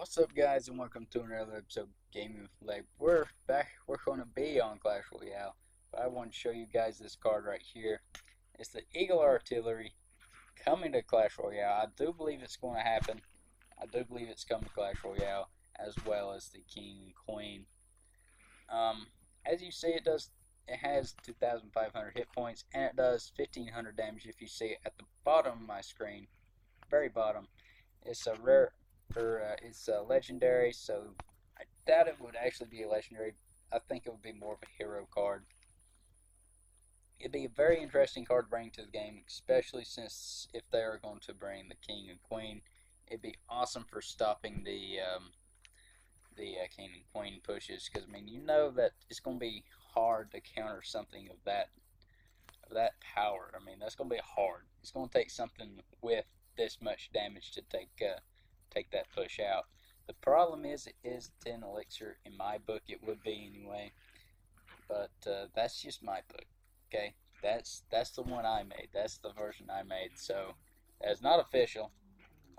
What's up, guys, and welcome to another episode of Gaming with Leg. We're back. We're going to be on Clash Royale, but I want to show you guys this card right here. It's the Eagle Artillery coming to Clash Royale. I do believe it's going to happen. I do believe it's coming to Clash Royale, as well as the King and Queen. As you see, it has 2,500 hit points, and it does 1,500 damage. If you see it at the bottom of my screen, very bottom, it's a rare. It's a legendary, so I doubt it would actually be a legendary. I think it would be more of a hero card. It'd be a very interesting card to bring to the game, especially since if they are going to bring the King and Queen, it'd be awesome for stopping the King and Queen pushes. Because I mean, you know that it's going to be hard to counter something of that power. I mean, that's going to be hard. It's going to take something with this much damage to take that push out. The problem is, it is 10 elixir. In my book, it would be anyway. But that's just my book. Okay, that's the one I made. That's the version I made. So that's not official.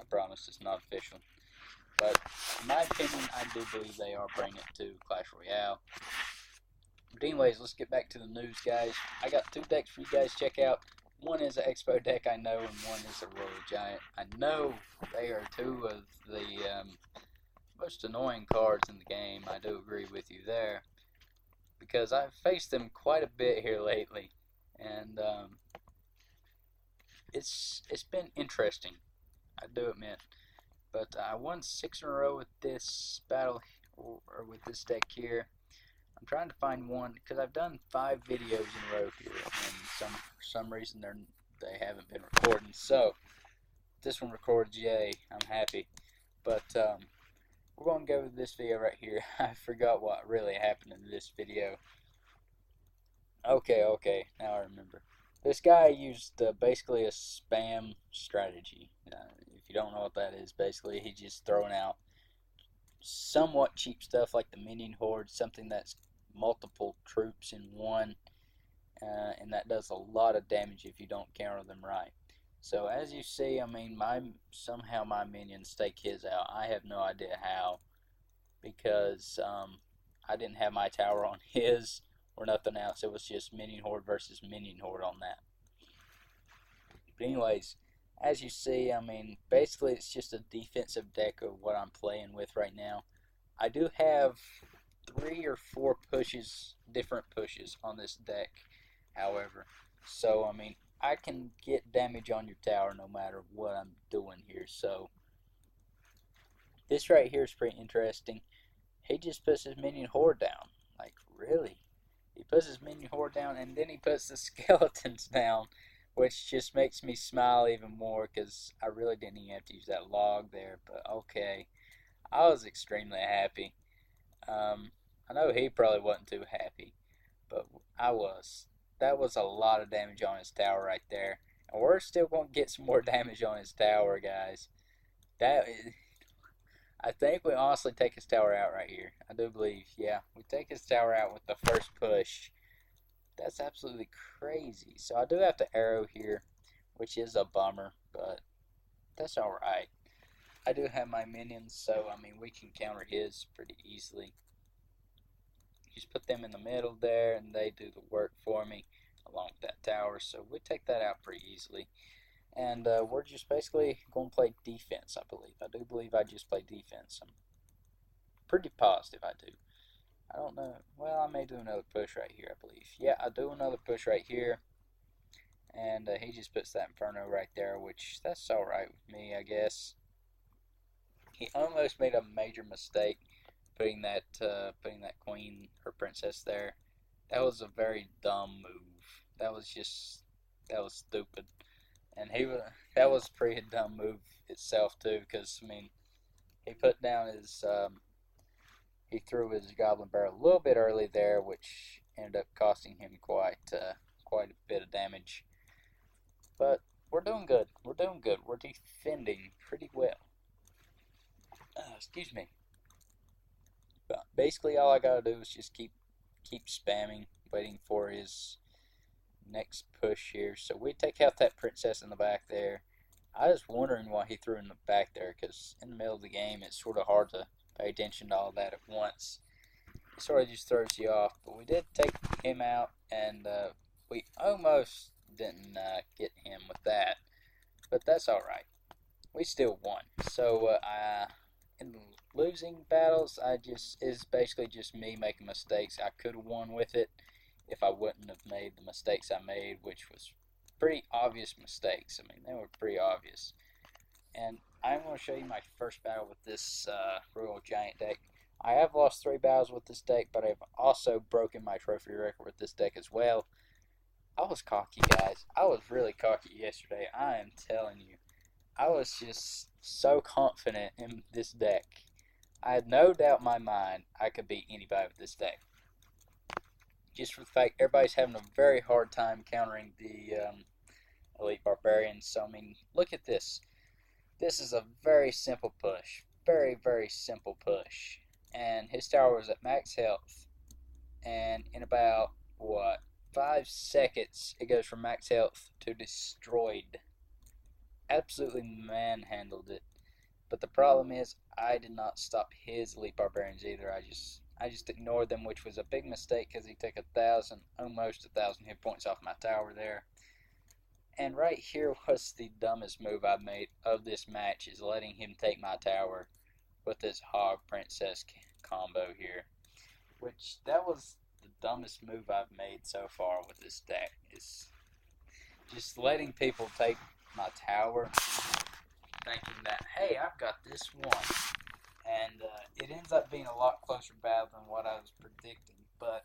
I promise it's not official. But in my opinion, I do believe they are bringing it to Clash Royale. But anyways, let's get back to the news, guys. I got two decks for you guys to check out. One is an Expo deck, I know, and one is a Royal Giant. I know they are two of the most annoying cards in the game. I do agree with you there, because I've faced them quite a bit here lately, and it's been interesting, I do admit. But I won 6 in a row with this battle, or with this deck here. I'm trying to find one, because I've done 5 videos in a row here, and for some reason they haven't been recording. So this one recorded, yay, I'm happy. But we're going to go with this video right here. I forgot what really happened in this video. Okay, now I remember. This guy used basically a spam strategy. If you don't know what that is, basically he's just throwing out somewhat cheap stuff like the minion horde, something that's multiple troops in one, and that does a lot of damage if you don't counter them right. So as you see, I mean, somehow my minions take his out. I have no idea how, because I didn't have my tower on his or nothing else. It was just minion horde versus minion horde on that. But anyways, as you see, I mean, basically it's just a defensive deck of what I'm playing with right now. I do have 3 or 4 different pushes on this deck, however. So, I mean, I can get damage on your tower no matter what I'm doing here. So, this right here is pretty interesting. He just puts his minion horde down. Like, really? He puts his minion horde down, and then he puts the skeletons down, which just makes me smile even more, because I really didn't even have to use that log there. But okay, I was extremely happy. I know he probably wasn't too happy, but I was. That was a lot of damage on his tower right there. And we're still going to get some more damage on his tower, guys. I think we honestly take his tower out right here. I do believe, yeah. We take his tower out with the first push. That's absolutely crazy. So I do have to arrow here, which is a bummer, but that's alright. I do have my minions, so I mean, we can counter his pretty easily. Just put them in the middle there, and they do the work for me along with that tower. So we take that out pretty easily. And we're just basically going to play defense, I believe. I do believe I just play defense. I'm pretty positive I do. I don't know. Well, I may do another push right here, I believe. Yeah, I do another push right here. And he just puts that Inferno right there, which that's alright with me, I guess. He almost made a major mistake putting that queen or princess there. That was a very dumb move. That was stupid. And that was a pretty dumb move itself too, because I mean, he put down he threw his goblin barrel a little bit early there, which ended up costing him quite a bit of damage. But we're doing good. We're defending pretty well. Excuse me. But basically, all I gotta do is just keep spamming, waiting for his next push here. So we take out that princess in the back there. I was wondering why he threw in the back there, because in the middle of the game it's sort of hard to pay attention to all that at once. It sort of just throws you off. But we did take him out, and we almost didn't get him with that. But that's all right. We still won. So in losing battles, it's basically just me making mistakes. I could have won with it if I wouldn't have made the mistakes I made, which was pretty obvious mistakes. I mean, they were pretty obvious. And I'm going to show you my first battle with this Royal Giant deck. I have lost 3 battles with this deck, but I've also broken my trophy record with this deck as well. I was cocky, guys. I was really cocky yesterday. I am telling you. I was just so confident in this deck. I had no doubt in my mind I could beat anybody with this deck. Just for the fact everybody's having a very hard time countering the Elite Barbarians. So, I mean, look at this. This is a very simple push. Very, very simple push. And his tower was at max health. And in about, 5 seconds, it goes from max health to destroyed. Absolutely manhandled it. But the problem is, I did not stop his Elite Barbarians either. I just ignored them, which was a big mistake because he took almost 1,000 hit points off my tower there. And right here was the dumbest move I made of this match, is letting him take my tower with this Hog Princess combo here. Which, that was the dumbest move I've made so far with this deck, is just letting people take my tower, thinking that, hey, I've got this one. And it ends up being a lot closer battle than what I was predicting. But,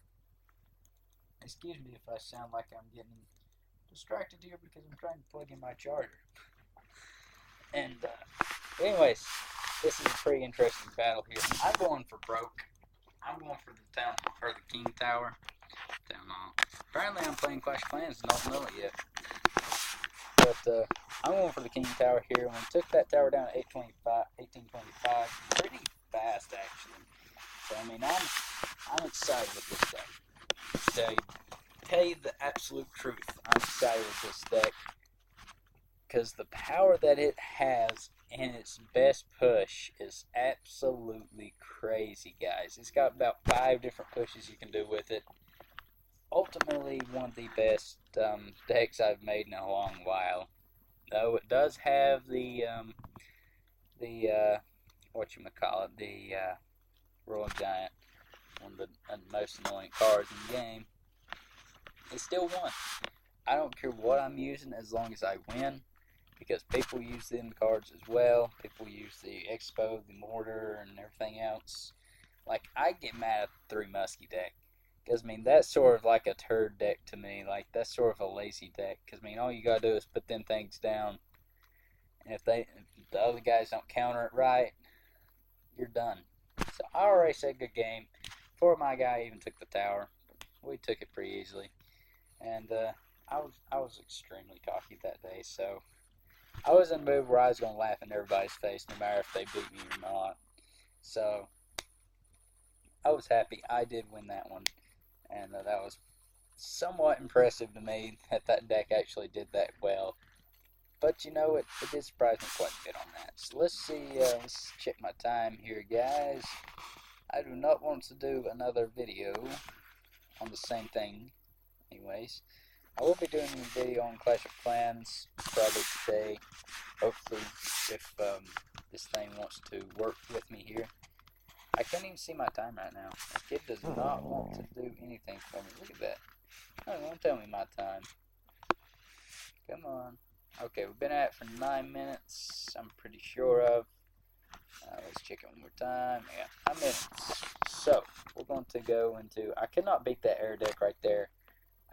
excuse me if I sound like I'm getting distracted here because I'm trying to plug in my charger. And anyways, this is a pretty interesting battle here. I'm going for broke. I'm going for the King Tower. Town Hall. Apparently I'm playing Clash of Clans and don't know it yet. But I'm going for the King Tower here. And we took that tower down at 1825 pretty fast actually. So I mean I'm excited with this deck. Tell you the absolute truth, I'm excited with this deck because the power that it has in its best push is absolutely crazy, guys. It's got about 5 different pushes you can do with it. Ultimately, one of the best decks I've made in a long while. Though it does have the Royal Giant, one of the most annoying cards in the game. It still won. I don't care what I'm using as long as I win, because people use them cards as well. People use the Expo, the Mortar, and everything else. Like, I get mad at the 3 Muskie deck, because, I mean, that's sort of like a turd deck to me. Like, that's sort of a lazy deck, because, I mean, all you gotta do is put them things down, and if the other guys don't counter it right, you're done. So, I already said good game. Before my guy even took the tower, we took it pretty easily. And I was extremely cocky that day, so I was in a mood where I was going to laugh in everybody's face no matter if they beat me or not. So I was happy I did win that one, and that was somewhat impressive to me that deck actually did that well. But you know, it did surprise me quite a bit on that. So let's check my time here, guys. I do not want to do another video on the same thing. Anyways, I will be doing a video on Clash of Clans probably today. Hopefully, if this thing wants to work with me here. I can't even see my time right now. The kid does not want to do anything for me. Look at that. Oh, it won't tell me my time. Come on. Okay, we've been at it for 9 minutes, I'm pretty sure of. Let's check it one more time. Yeah, 9 minutes. So, we're going to go into... I could not beat that air deck right there.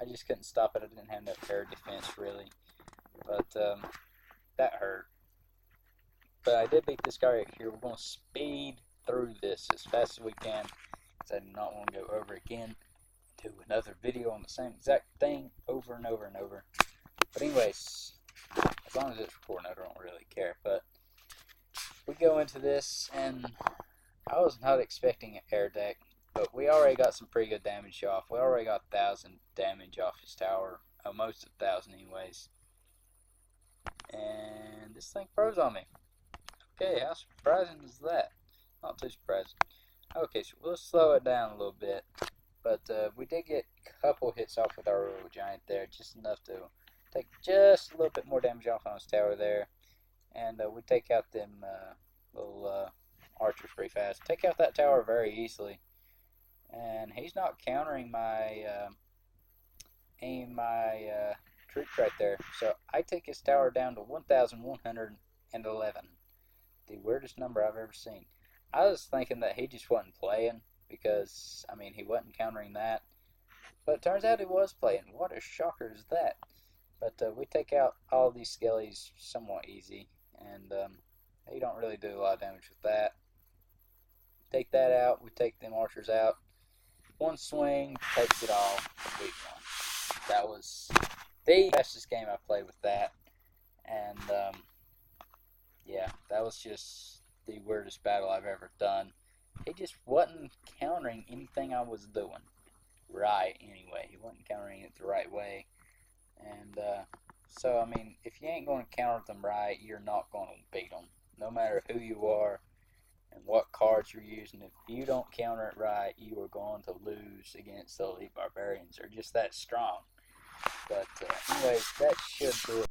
I just couldn't stop it. I didn't have enough air defense, really. But, that hurt. But I did beat this guy right here. We're going to speed through this as fast as we can, because I do not want to go over again. Do another video on the same exact thing over and over and over. But anyways, as long as it's recording, I don't really care. But we go into this, and I was not expecting an air deck. But we already got some pretty good damage off. We already got 1,000 damage off his tower. Almost 1,000 anyways. And this thing froze on me. Okay, how surprising is that? Not too surprising. Okay, so we'll slow it down a little bit. But we did get a couple hits off with our royal giant there, just enough to take just a little bit more damage off on his tower there. And we take out them little archers pretty fast. Take out that tower very easily. And he's not countering my troops right there. So I take his tower down to 1,111. The weirdest number I've ever seen. I was thinking that he just wasn't playing because, I mean, he wasn't countering that. But it turns out he was playing. What a shocker is that? But we take out all these skellies somewhat easy, and they don't really do a lot of damage with that. Take that out. We take them archers out. One swing takes it all. We won. That was the fastest game I played with that, and yeah, that was just the weirdest battle I've ever done. He just wasn't countering anything I was doing right anyway. He wasn't countering it the right way. And so, I mean, if you ain't going to counter them right, you're not going to beat them. No matter who you are and what cards you're using, if you don't counter it right, you are going to lose against the elite barbarians. They're just that strong. But anyways, that should do it.